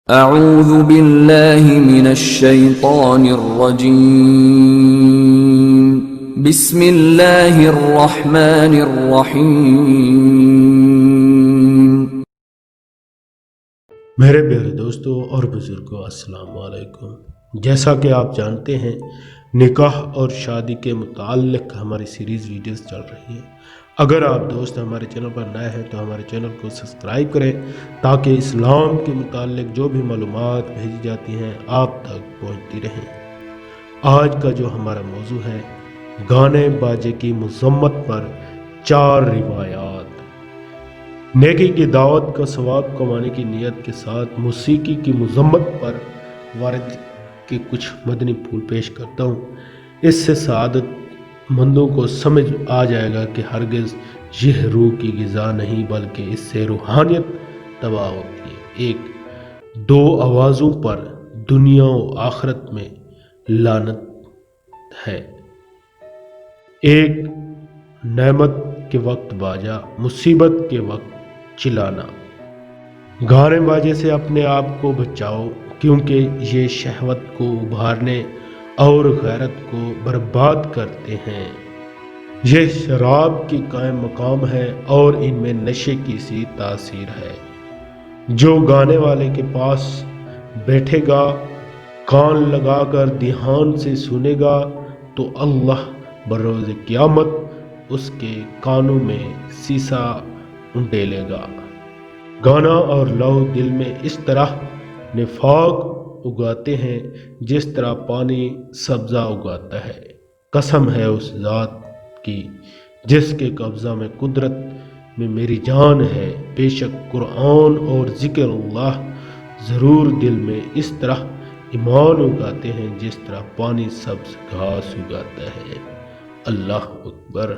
اعوذ باللہ من الشیطان الرجیم بسم اللہ الرحمن الرحیم۔ میرے پیارے دوستوں اور بزرگوں، السلام علیکم۔ جیسا کہ آپ جانتے ہیں، نکاح اور شادی کے متعلق ہماری سیریز ویڈیوز چل رہی ہیں۔ اگر آپ دوست ہمارے چینل پر نئے ہیں تو ہمارے چینل کو سبسکرائب کریں تاکہ اسلام کے متعلق جو بھی معلومات بھیجی جاتی ہیں آپ تک پہنچتی رہیں۔ آج کا جو ہمارا موضوع ہے، گانے باجے کی مذمت پر 4 روایات۔ نیکی کی دعوت کا ثواب کمانے کی نیت کے ساتھ موسیقی کی مذمت پر وارد کے کچھ مدنی پھول پیش کرتا ہوں۔ اس سے سعادت مندوں کو سمجھ آ جائے گا کہ ہرگز یہ روح کی غذا نہیں بلکہ اس سے روحانیت تباہ ہوتی ہے۔ 1، 2 آوازوں پر دنیا و آخرت میں لعنت ہے۔ 1، نعمت کے وقت باجا، مصیبت کے وقت چلانا۔ گانے باجے سے اپنے آپ کو بچاؤ کیونکہ یہ شہوت کو ابھارنے اور غیرت کو برباد کرتے ہیں۔ یہ شراب کی قائم مقام ہے اور ان میں نشے کی سی تاثیر ہے۔ جو گانے والے کے پاس بیٹھے گا، کان لگا کر دھیان سے سنے گا تو اللہ بروز قیامت اس کے کانوں میں سیسا ڈالے گا۔ گانا اور لو دل میں اس طرح نفاق اگاتے ہیں جس طرح پانی سبزہ اگاتا ہے۔ قسم ہے اس ذات کی جس کے قبضہ میں قدرت میں میری جان ہے، بے شک قرآن اور ذکر اللہ ضرور دل میں اس طرح ایمان اگاتے ہیں جس طرح پانی سبز گھاس اگاتا ہے۔ اللہ اکبر۔